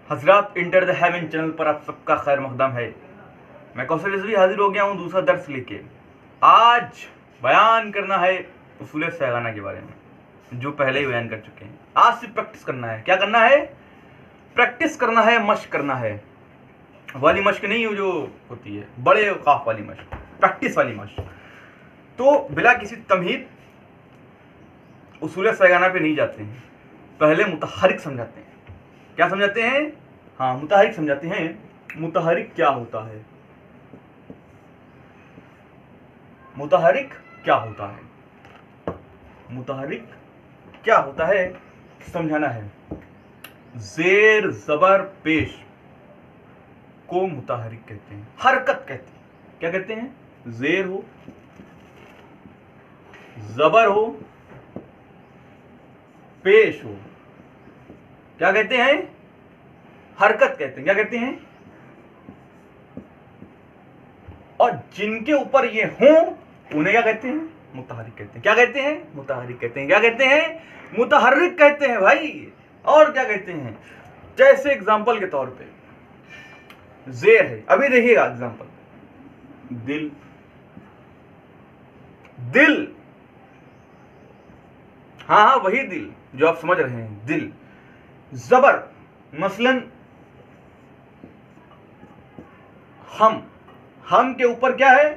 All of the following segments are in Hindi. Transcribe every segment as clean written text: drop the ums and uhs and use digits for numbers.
हजरात इंटर द हेवन चैनल पर आप सबका खैर मकदम है। मैं कौशल रिजवी हाजिर हो गया हूँ दूसरा दर्स लेके। आज बयान करना है उसूल सैगाना के बारे में, जो पहले ही बयान कर चुके हैं। आज से प्रैक्टिस करना है। क्या करना है? प्रैक्टिस करना है, मश्क करना है। वाली मश्क नहीं जो होती है बड़े औकाफ वाली मश्क, प्रैक्टिस वाली मश्क। तो बिला किसी तमहीद उसूल सैगाना पे नहीं जाते हैं, पहले मुतहरिक समझाते हैं। क्या समझाते हैं? हाँ, मुतहरिक समझाते हैं। मुतहरिक क्या होता है? मुतहरिक क्या होता है? मुतहरिक क्या होता है समझाना है। जेर जबर पेश को मुतहरिक कहते हैं, हरकत कहते हैं। क्या कहते हैं? जेर हो, जबर हो, पेश हो, क्या कहते हैं? हरकत कहते हैं। क्या कहते हैं? और जिनके ऊपर ये हों उन्हें क्या कहते हैं? मुतहरिक कहते हैं। क्या कहते हैं? मुतहरिक कहते हैं। क्या कहते हैं? मुतहरिक कहते हैं भाई। और क्या कहते हैं? जैसे एग्जांपल के तौर पे जेर है, अभी देखिएगा एग्जांपल, दिल, दिल, हाँ वही दिल जो आप समझ रहे हैं, दिल। जबर मसलन हम के ऊपर क्या है?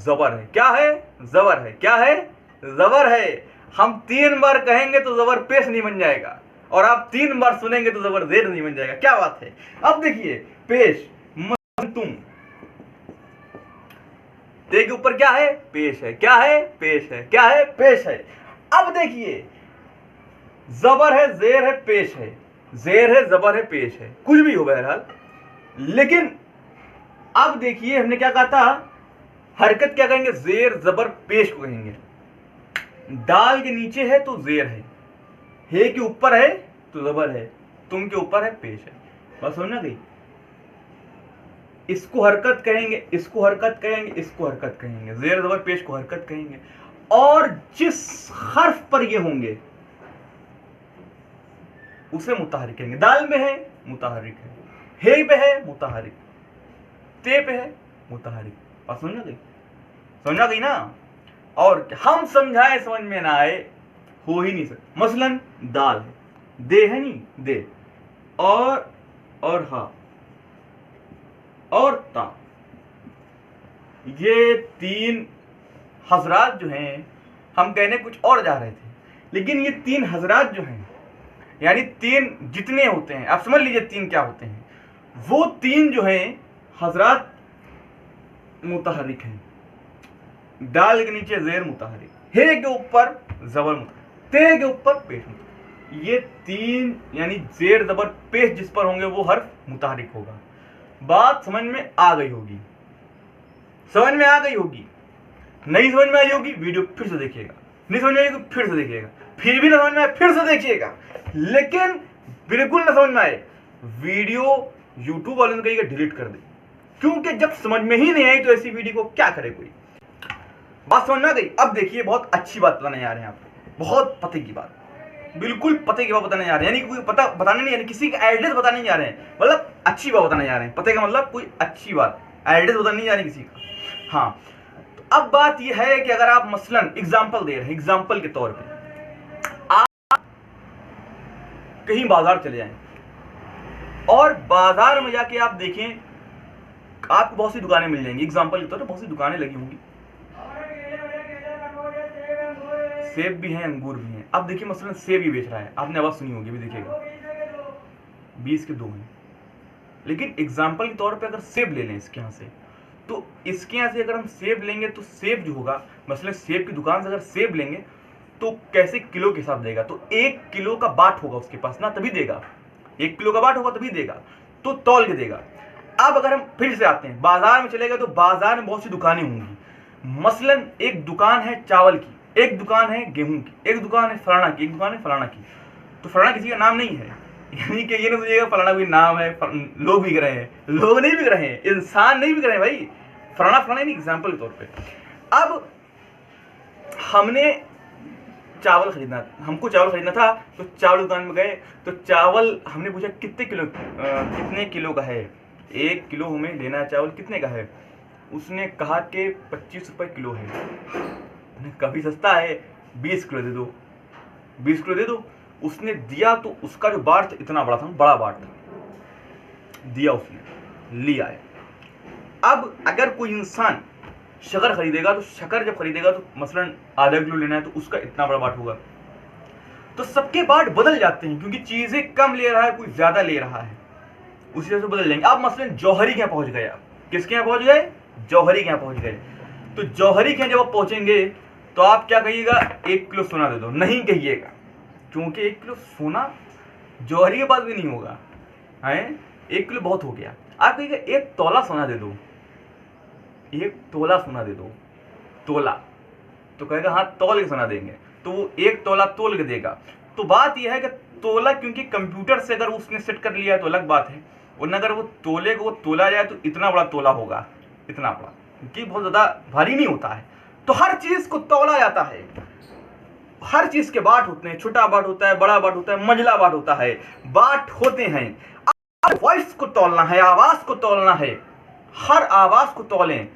जबर है। क्या है? जबर है। क्या है? जबर है। हम 3 बार कहेंगे तो जबर पेश नहीं बन जाएगा, और आप 3 बार सुनेंगे तो जबर जेर नहीं बन जाएगा। क्या बात है? अब देखिए, पेश तुम, ते के ऊपर क्या है? पेश है। क्या है? पेश है। क्या है? पेश है। अब देखिए, जबर है, जेर है, पेश है, जेर है, जबर है, पेश है, कुछ भी हो बहरहाल। लेकिन अब देखिए, हमने क्या कहा था? हरकत क्या कहेंगे? जेर जबर पेश को कहेंगे। दाल के नीचे है तो जेर है के ऊपर है तो जबर है, तुम के ऊपर है पेश है। बस समझना गई? इसको हरकत कहेंगे, इसको हरकत कहेंगे, इसको हरकत कहेंगे, जेर जबर पेश को हरकत कहेंगे। और जिस हर्फ पर ये होंगे उसे मुतहरिक कहेंगे। दाल में है मुतहरिक है पे है मुतहरिक, ते पे है मुतहरिक। बात समझ गई? समझा गई ना? और हम समझाए समझ में ना आए हो ही नहीं सकता। मसलन दाल है, दे है नहीं, दे, और हा और ता, ये 3 हजरात जो हैं, हम कहने कुछ और जा रहे थे, लेकिन ये 3 हजरात जो हैं, यानी 3 जितने होते हैं, आप समझ लीजिए 3 क्या होते हैं। वो 3 जो हैं हजरात मुतहरिक हैं। दाल के नीचे जेर मुतहरिक, हे के ऊपर जबर मुतहरिक, ते के ऊपर पेश मुतहरिक। ये 3 यानी जेर जबर पेश जिस पर होंगे वो हर्फ मुतहरिक होगा। बात समझ में आ गई होगी? समझ में आ गई होगी? नहीं समझ में आई होगी, वीडियो फिर से देखिएगा। नहीं समझ में आई फिर से देखिएगा। फिर भी ना समझ में आए फिर से देखिएगा। लेकिन बिल्कुल ना समझ में आए, वीडियो यूट्यूब वालों ने कहिएगा डिलीट कर दे, क्योंकि जब समझ में ही नहीं आई तो ऐसी वीडियो को क्या करे कोई। बात समझ में आ गई? अब देखिए, बहुत अच्छी बात बताने जा रहे हैं आपको, बहुत पते की बात, बिल्कुल पते की बात बताने जा रहे हैं। यानी कोई पता बताने नहीं, यानी किसी का एड्रेस बताने जा रहे हैं, मतलब अच्छी बात बताने जा रहे हैं। पते का मतलब कोई अच्छी बात, एड्रेस बताने नहीं जा रही किसी का। हाँ, तो अब बात यह है कि अगर आप मसलन एग्जाम्पल दे रहे हैं, एग्जाम्पल के तौर पर आप कहीं बाजार चले जाएं और बाजार में जाके आप देखें, आपको बहुत सी दुकानें मिल जाएंगी। एग्जाम्पल के तौर पर बहुत सी दुकानें लगी होंगी, सेब भी हैं, अंगूर भी हैं। अब देखिए, मसलन सेब ही बेच रहा है, आपने आवाज सुनी होगी, भी देखिएगा 20 के 2 हैं। लेकिन एग्जाम्पल के तौर पे अगर सेब ले लें इसके यहाँ से, तो इसके यहाँ से अगर हम सेब लेंगे तो सेब जो होगा, मसलन सेब की दुकान से अगर सेब लेंगे तो कैसे किलो के हिसाब देगा? तो 1 किलो का बाट होगा उसके पास ना, तभी देगा। 1 किलो का बाट होगा तभी देगा, तो तौल के देगा। अब अगर हम फिर से आते हैं, बाजार में चले गए तो बाजार में बहुत सी दुकानें होंगी। मसलन एक दुकान है चावल की, एक दुकान है गेहूं की, एक दुकान है फलाना की, एक दुकान है फलाना की। तो फलाना किसी का नाम नहीं है, यानी कि ये नहीं सोचिएगा फलाना कोई नाम है, लोग बिक रहे हैं। लोग नहीं बिक रहे हैं, इंसान नहीं बिक रहे हैं भाई, फलाना फलाना नहीं, एग्जाम्पल के तौर पे। अब हमने चावल खरीदना, हमको चावल खरीदना था, तो चावल दुकान में गए, तो चावल हमने पूछा कितने किलो का है, 1 किलो हमें लेना है चावल, कितने का है? उसने कहा कि 25 रुपये किलो है। मैंने कभी सस्ता है, 20 किलो दे दो, 20 किलो दे दो। उसने दिया तो उसका जो बाट इतना बड़ा था, बड़ा बाट था, दिया उसने, लिया है। अब अगर कोई इंसान शक्कर खरीदेगा, तो शक्कर जब खरीदेगा तो मसलन आधा किलो लेना है, तो उसका इतना बड़ा बाट होगा। तो सबके बाट बदल जाते हैं, क्योंकि चीजें कम ले रहा है, कोई ज्यादा ले रहा है, उसी तरह से बदल जाएंगे। आप मसलन जौहरी के यहाँ पहुंच गए, आप किसके यहाँ पहुंच गए? जौहरी के यहाँ पहुंच गए। तो जौहरी के यहाँ जब आप पहुंचेंगे तो आप क्या कहिएगा? 1 किलो सोना दे दो, नहीं कहिएगा, क्योंकि 1 किलो सोना जौहरी के पास भी नहीं होगा, है 1 किलो बहुत हो गया। आप कहिएगा 1 तोला सोना दे दो, 1 तोला सोना दे दो, तोला, तो कहेगा हाँ तोल के सोना देंगे, तो वो 1 तोला तोल के देगा। तो बात यह है कि तोला, क्योंकि कंप्यूटर से अगर उसने सेट कर लिया है तो अलग बात है, वरना अगर वो तोले को वो तोला जाए तो इतना बड़ा तोला होगा, इतना बड़ा, क्योंकि बहुत ज़्यादा भारी नहीं होता है। तो हर चीज़ को तोला जाता है, हर चीज़ के बाट होते हैं, छोटा बाट होता है, बड़ा बाट होता है, मंझला बाट होता है, बाट होते हैं। अब वॉइस को तोलना है, आवाज़ को तोलना है, हर आवाज़ को तोलें,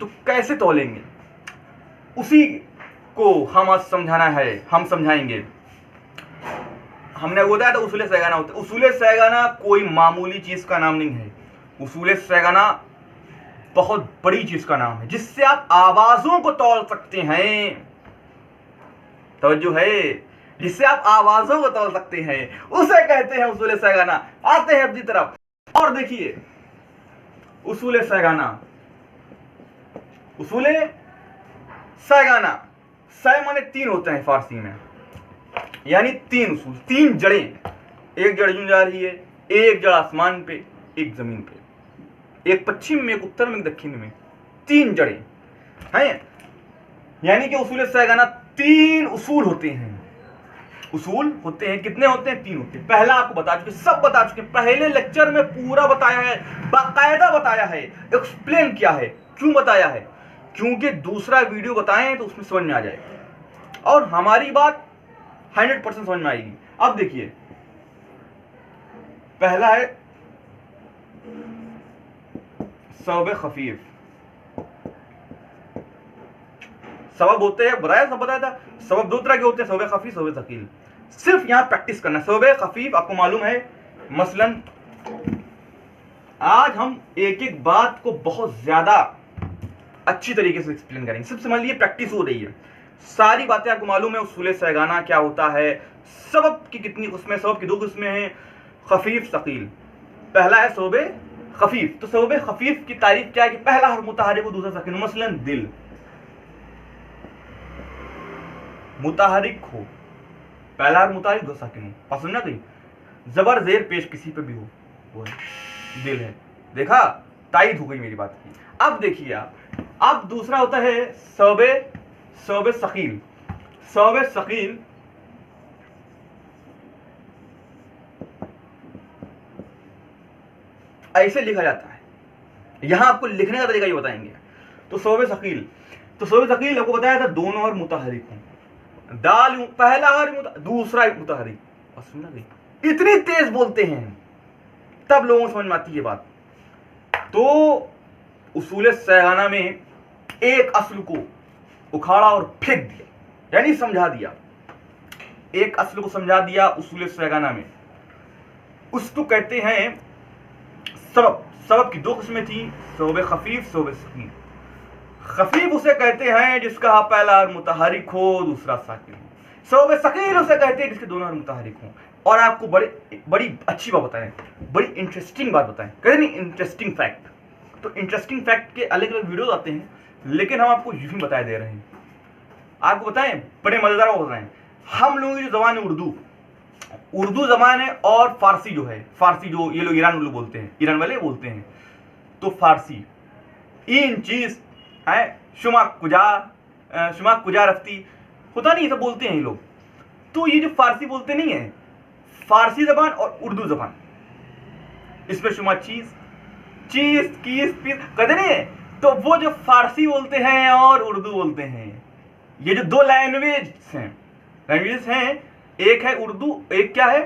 तो कैसे तोलेंगे? उसी को हम आज समझाना है, हम समझाएंगे। हमने बताया था उसूले सैगाना होते। उसूले सैगाना कोई मामूली चीज का नाम नहीं है, उसूले सैगाना बहुत बड़ी चीज का नाम है, जिससे आप आवाजों को तौल सकते हैं। तवज्जो है, जिससे आप आवाजों को तौल सकते हैं, उसे कहते हैं उसूले सैगाना। आते हैं अपनी तरफ और देखिए उसूले सैगाना, उसूले सैगाना, सै माने 3 होते हैं फारसी में, यानी 3 उसूल, 3 जड़ें, एक जड़ यूं जा रही है, एक जड़ आसमान पे, एक जमीन पे, एक पश्चिम में, एक उत्तर में, एक दक्षिण में, 3 जड़ें हैं। यानी कि उसूल सैगाना 3 उसूल होते हैं। उसूल होते हैं, कितने होते हैं? 3 होते हैं। पहला आपको बता चुके, सब बता चुके, पहले लेक्चर में पूरा बताया है, बाकायदा बताया है, एक्सप्लेन किया है। क्यों बताया है? क्योंकि दूसरा वीडियो बताएं तो उसमें समझ में आ जाएगा, और हमारी बात 100% समझ में आएगी। अब देखिए, पहला है सबब खफीफ। सबब होते हैं, बताया था सबब 2 तरह के होते हैं, सबब खफीफ, सबब थकील। सिर्फ यहां प्रैक्टिस करना। सबब खफीफ आपको मालूम है, मसलन आज हम एक एक बात को बहुत ज्यादा अच्छी तरीके से एक्सप्लेन करेंगे। सिर्फ समझ लीजिए प्रैक्टिस हो रही है, सारी बातें आपको मालूम है। उसूल सैगाना क्या होता है, सबब की कितनी किस्में, सबब की 2 किस्में हैं, खफीफ सकील। पहला है सबब खफीफ। तो सबब खफीफ की तारीफ क्या है कि पहला हर मुतहरिक को, दूसरा साकिन। मसलन दिल, मुतहरिक हो, पहला हर मुतहरिक, दूसरा साकिन हो, पसंद ना कहीं जबर जेर पेश किसी पे भी हो, वो है दिल है। देखा, तायद हो गई मेरी बात की। अब देखिए आप, अब दूसरा होता है सबब सकील। सबब सकील ऐसे लिखा जाता है, यहां आपको लिखने का तरीका ये बताएंगे। तो सबब सकील, तो सबब सकील आपको बताया था दोनों और मुतहरिक हों, दाल पहला और दूसरा मुतहरिक। और सुनना गई, इतनी तेज बोलते हैं तब लोगों को समझ में आती है बात। तो उसूल सैगाना में एक असल को उखाड़ा और फेंक दिया, यानी समझा दिया, एक असल को समझा दिया उसूल सैगाना में। उसको कहते हैं सबब। सबब की 2 किस्में थी, सबब खफीफ, सबब सकील। खफीफ उसे कहते हैं जिसका पहला हर मुतहरिक हो, दूसरा साकिन हो। सबब सकील उसे कहते हैं जिसके दोनों हर मुतहरिक हों। और आपको बड़ी अच्छी बात बताएं, बड़ी इंटरेस्टिंग बात बताएं, कहते नहीं इंटरेस्टिंग फैक्ट। तो इंटरेस्टिंग फैक्ट के अलग अलग वीडियोस आते हैं, लेकिन हम आपको यूं ही बताए दे रहे हैं। आपको बताएं, बड़े मजेदार हो रहे हैं। हम लोगों की जो जबान है उर्दू जबान है, और फारसी जो है, फारसी जो ये लोग ईरान लोग बोलते हैं, ईरान वाले बोलते हैं, तो फारसी इन चीज है, शुमा कुजा रफ्ती होता नहीं, सब बोलते हैं ये लोग। तो ये जो फारसी बोलते नहीं है, फारसी जबान और उर्दू जबान, इसमें शुमा चीज कीस पीस कहते नहीं है। तो वो जो फारसी बोलते हैं और उर्दू बोलते हैं, ये जो 2 लैंग्वेज हैं, लैंग्वेजेस हैं, एक है उर्दू, एक क्या है,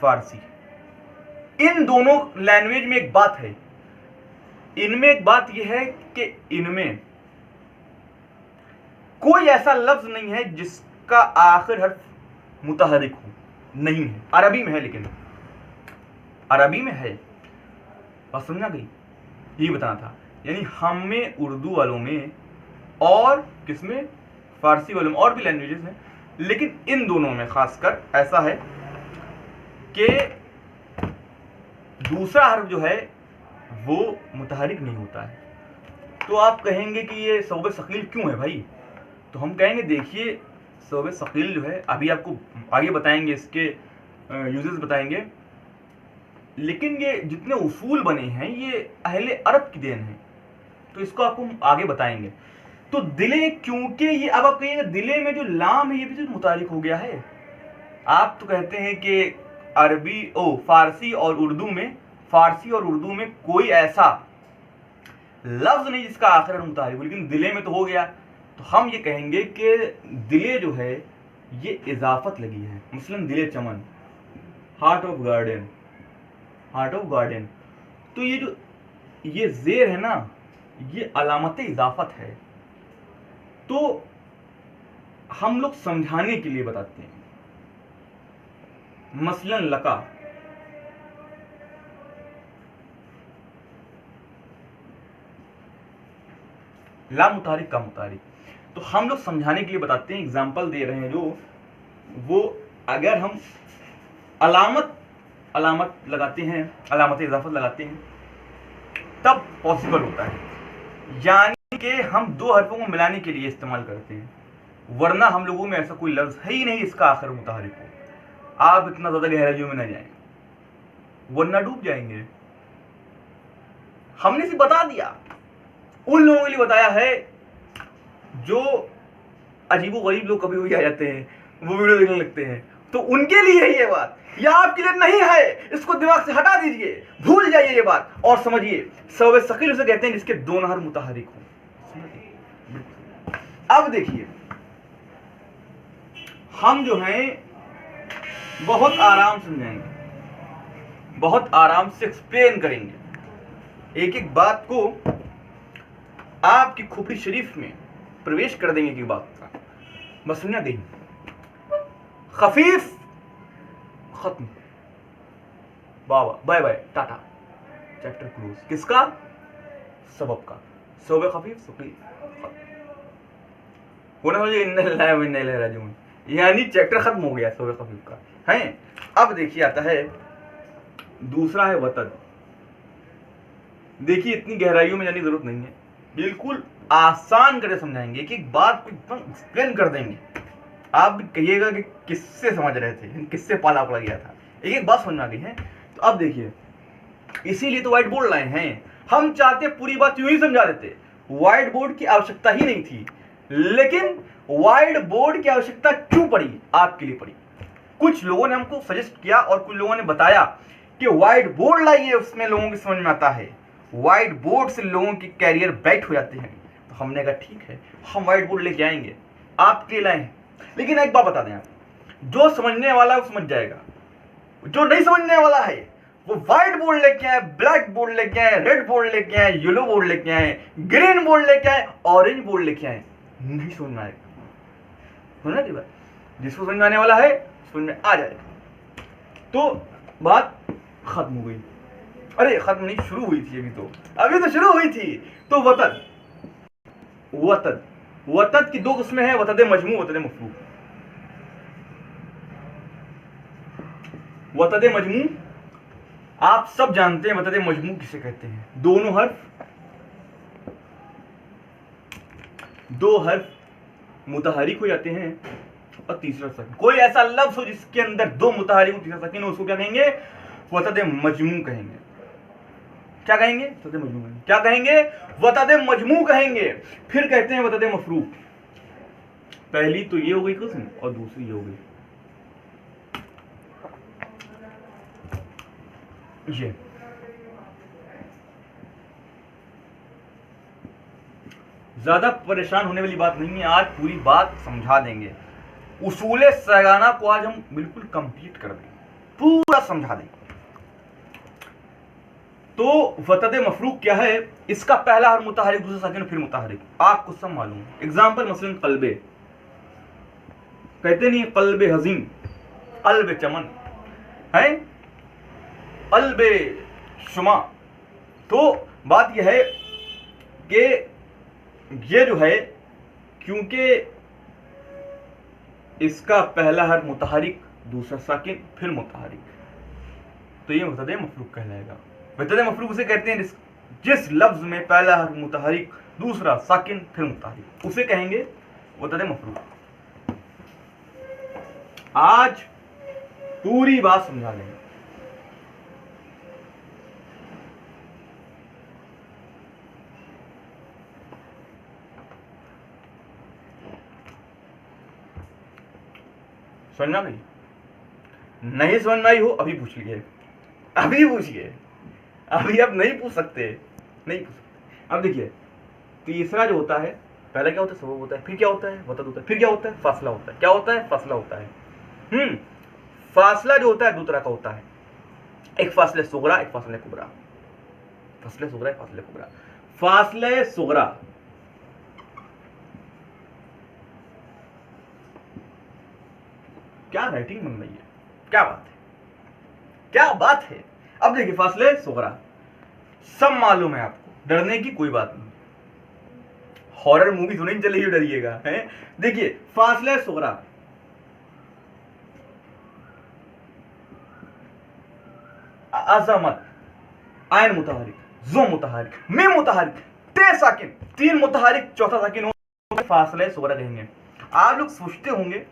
फारसी। इन दोनों लैंग्वेज में एक बात है, इनमें एक बात यह है कि इनमें कोई ऐसा लफ्ज नहीं है जिसका आखिर हर्फ मुतहरिक हो, नहीं है। अरबी में है, लेकिन अरबी में है, बात समझा गई, यही बताना था। यानी हम में, उर्दू वालों में और किसमें, फारसी वालों में, और भी लैंग्वेजेस हैं, लेकिन इन दोनों में खासकर ऐसा है कि दूसरा हर्फ जो है वो मुतहरिक नहीं होता है। तो आप कहेंगे कि ये सौब सकील क्यों है भाई? तो हम कहेंगे देखिए, सौब सकील जो है, अभी आपको आगे बताएंगे, इसके यूजेस बताएंगे, लेकिन ये जितने उसूल बने हैं ये अहले अरब की देन है, तो इसको आपको हम आगे बताएंगे। तो दिले, क्योंकि ये, अब आप कहिएगा दिले में जो लाम है ये भी तो मुतारिक हो गया है। आप तो कहते हैं कि अरबी फारसी और उर्दू में कोई ऐसा लफ्ज नहीं जिसका आखिर मुतारिक हो, लेकिन दिले में तो हो गया। तो हम ये कहेंगे कि दिले जो है ये इजाफत लगी है। मसलन दिले चमन, हार्ट ऑफ गार्डन, तो ये जो ये जेर है ना, ये अलामत इजाफत है। तो हम लोग समझाने के लिए बताते हैं। मसलन लका, ला मुतारिक का मुतारिक, तो हम लोग समझाने के लिए बताते हैं, एग्जाम्पल दे रहे हैं जो वो, अगर हम अलामत लगाते हैं, अलामत इजाफत लगाते हैं, तब पॉसिबल होता है। यानी कि हम दो हरफों को मिलाने के लिए इस्तेमाल करते हैं, वरना हम लोगों में ऐसा कोई लफ्ज है ही नहीं इसका आखिर मुतारिक हो। आप इतना ज्यादा गहराइयों में न जाएं, वरना डूब जाएंगे। हमने सिर्फ बता दिया, उन लोगों के लिए बताया है जो अजीबो गरीब लोग कभी भी आ जाते हैं, वो वीडियो देखने लगते हैं, तो उनके लिए है ये बात, या आपके लिए नहीं है। इसको दिमाग से हटा दीजिए, भूल जाइए ये बात और समझिए, सौब सकील उसे कहते हैं जिसके दोनों हर्फ मुतहरिक हो। अब देखिए, हम जो हैं बहुत आराम से समझाएंगे, बहुत आराम से एक्सप्लेन करेंगे, एक एक बात को आपकी खोपड़ी शरीफ में प्रवेश कर देंगे की बात का। बस समझा गई, खफीफ खत्म, बाबा bye bye tata, chapter close. किसका? सबब का, सौबे खफीफ सकील खत्म, यानी चैप्टर खत्म हो गया सौबे खफीफ का है। अब देखिए आता है दूसरा है वतद। देखिए इतनी गहराइयों में जाने की जरूरत नहीं है, बिल्कुल आसान करके समझाएंगे, एक एक बात को एकदम एक्सप्लेन कर देंगे। आप भी कहिएगा कि किससे समझ रहे थे, किससे पाला पड़ा गया था, एक एक बात समझ में आ गई है। तो अब देखिए, इसीलिए तो व्हाइट बोर्ड लाए हैं। हम चाहते पूरी बात यूं ही समझा देते, व्हाइट बोर्ड की आवश्यकता ही नहीं थी, लेकिन व्हाइट बोर्ड की आवश्यकता क्यों पड़ी? आपके लिए पड़ी। कुछ लोगों ने हमको सजेस्ट किया और कुछ लोगों ने बताया कि व्हाइट बोर्ड लाइए, उसमें लोगों की समझ में आता है, व्हाइट बोर्ड से लोगों के कैरियर ब्राइट हो जाते हैं। तो हमने कहा ठीक है, हम व्हाइट बोर्ड लेके आएंगे, आपके लाए हैं। लेकिन एक बात बता दें आप, जो समझने वाला है वो समझ जाएगा, जो नहीं समझने वाला है वो व्हाइट बोर्ड लेके आए, ब्लैक बोर्ड लेके आए, रेड बोर्ड लेके आए, येलो बोर्ड लेके आए, ग्रीन बोर्ड लेके आए, ऑरेंज बोर्ड लेके आए, नहीं समझ में आएगा। सुना की बात, जिसको समझ में आने वाला है समझ में आ जाएगा। तो बात खत्म हो गई। अरे खत्म नहीं, शुरू हुई थी, अभी तो शुरू हुई थी। तो वतद, वतद की दो किस्में हैं, वतद मजमू, वतद मफरूक। वतद मजमू आप सब जानते हैं, वतद मजमू किसे कहते हैं? दो हर्फ मुतहरिक हो जाते हैं और तीसरा सकीन। कोई ऐसा लफ्ज हो जिसके अंदर दो मुतहरिक हो, तीसरा सकीन हो, उसको क्या कहेंगे? वतद मजमू कहेंगे। क्या कहेंगे? वतद मजमू कहेंगे। क्या कहेंगे? वतद मजमू कहेंगे। फिर कहते हैं वतद मफरूक। पहली तो ये हो गई किस्म और दूसरी ये हो गई ये। ज्यादा परेशान होने वाली बात नहीं है, आज पूरी बात समझा देंगे। उसूल सगाना को आज हम बिल्कुल कंप्लीट कर दें, पूरा समझा दें। तो वतद मफरूक क्या है? इसका पहला हर मुतहरिक, दूसरा साकिन, फिर मुतहरिक। आपको सब मालूम है। एग्जाम्पल मसलन कल्बे, कहते नहीं कल्बे हजीम, कल्बे चमन है, कल्बे शुमा। तो बात यह है कि ये जो है, क्योंकि इसका पहला हर मुतहरिक, दूसरा साकिन, फिर मुतहरिक, तो ये वतद मफरूक कहलाएगा। वतद मफरूक उसे कहते हैं जिस लफ्ज में पहला हर मुतहरिक, दूसरा साकिन, फिर मुतहरिक, उसे कहेंगे वतद मफरूक। आज पूरी बात समझा लेंगे। समझना नहीं? नहीं समझ में आई हो अभी पूछ लीजिए, अभी पूछिए, अभी आप नहीं पूछ सकते, नहीं पूछ सकते। अब देखिए, तीसरा जो होता है, पहला क्या होता है? सबब होता है, फिर क्या होता है? वतद होता है, फिर क्या होता है? फासला होता है। क्या होता है? फासला होता है। फासला जो होता है दो तरह का होता है, एक फासले सुगरा, एक फासले कुबरा। फासले सुगरा, एक फासले कुबरा। फासले सुगरा क्या राइटिंग बन रही है, क्या बात है, क्या बात है। अब देखिए, फासले सुगरा सब मालूम है आपको, डरने की कोई बात नहीं। हॉरर मूवी तो नहीं चली, डरिएगा है। देखिए, फासले सुगरा, अजमत, आयन मुतहरिक, जो मुतहरिक, में मुतहरिक, ते साकिन, तीन मुतहरिक, चौथा साकिन, फासले सुगरा कहेंगे। आप लोग सोचते होंगे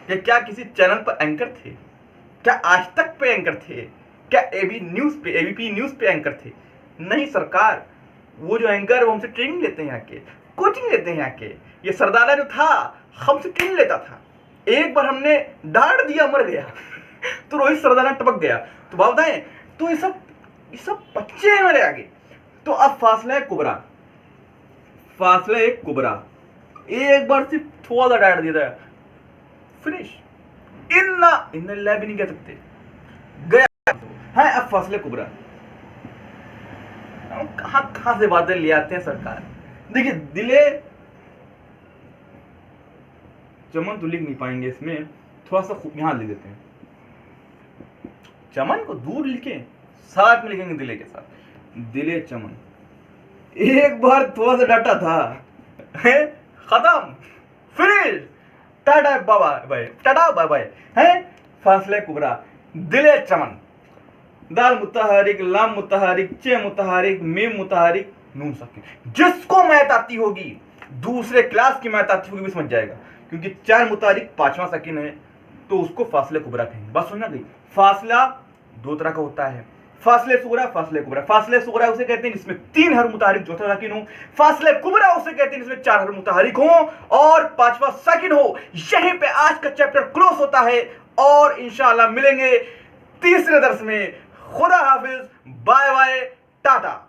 कि क्या किसी चैनल पर एंकर थे? क्या आज तक पे एंकर थे? क्या एबीपी न्यूज पे एंकर थे? नहीं सरकार, वो जो एंकर वो हमसे ट्रेनिंग लेते हैं, यहाँ के कोचिंग लेते हैं। यहाँ के ये सरदारा जो था हमसे ट्रेनिंग लेता था, एक बार हमने डांट दिया, मर गया तो रोहित सरदारा टपक गया। तो बात बताएं, तो ये सब बच्चे हैं मेरे आगे। तो अब फासला कुबरा, फासला कुबरा, एक बार सिर्फ थोड़ा सा डांट दिया था, फिनिश। इन्ना भी नहीं कह सकते, गया है। अब फासले कुबरा, कहां से बातें ले आते हैं सरकार। देखिए, दिले चमन तो लिख नहीं पाएंगे, इसमें थोड़ा सा यहां लिख देते हैं। चमन को दूर लिखे, साथ में लिखेंगे दिले के साथ। दिले चमन, एक बार थोड़ा सा डाटा था, खत्म, फिनिश, टाटा बाबा भाई, टाटा बाय बाय है। फासले कुबरा, दिले चमन, दाल मुतहरिक, लाम मुतहरिक, चे मुतहरिक, मीम मुतहरिक, नून साकिन। जिसको मैथ आती होगी, दूसरे क्लास की मैथ आती होगी, भी समझ जाएगा, क्योंकि चार मुतहरिक पांचवा साकिन है, तो उसको फासले कुबरा कहेंगे। बात समझना गई? फासला दो तरह का होता है, फासले सुगरा, फासले कुबरा। फासले सुगरा उसे कहते हैं जिसमें तीन हर मुतहरिक, चौथा साकिन हो। फासले कुबरा उसे कहते हैं जिसमें चार हर मुतहरिक हो और पांचवा साकिन हो। यहीं पे आज का चैप्टर क्लोज होता है और इंशाअल्लाह मिलेंगे तीसरे दर्स में। खुदा हाफिज, बाय बाय, टाटा।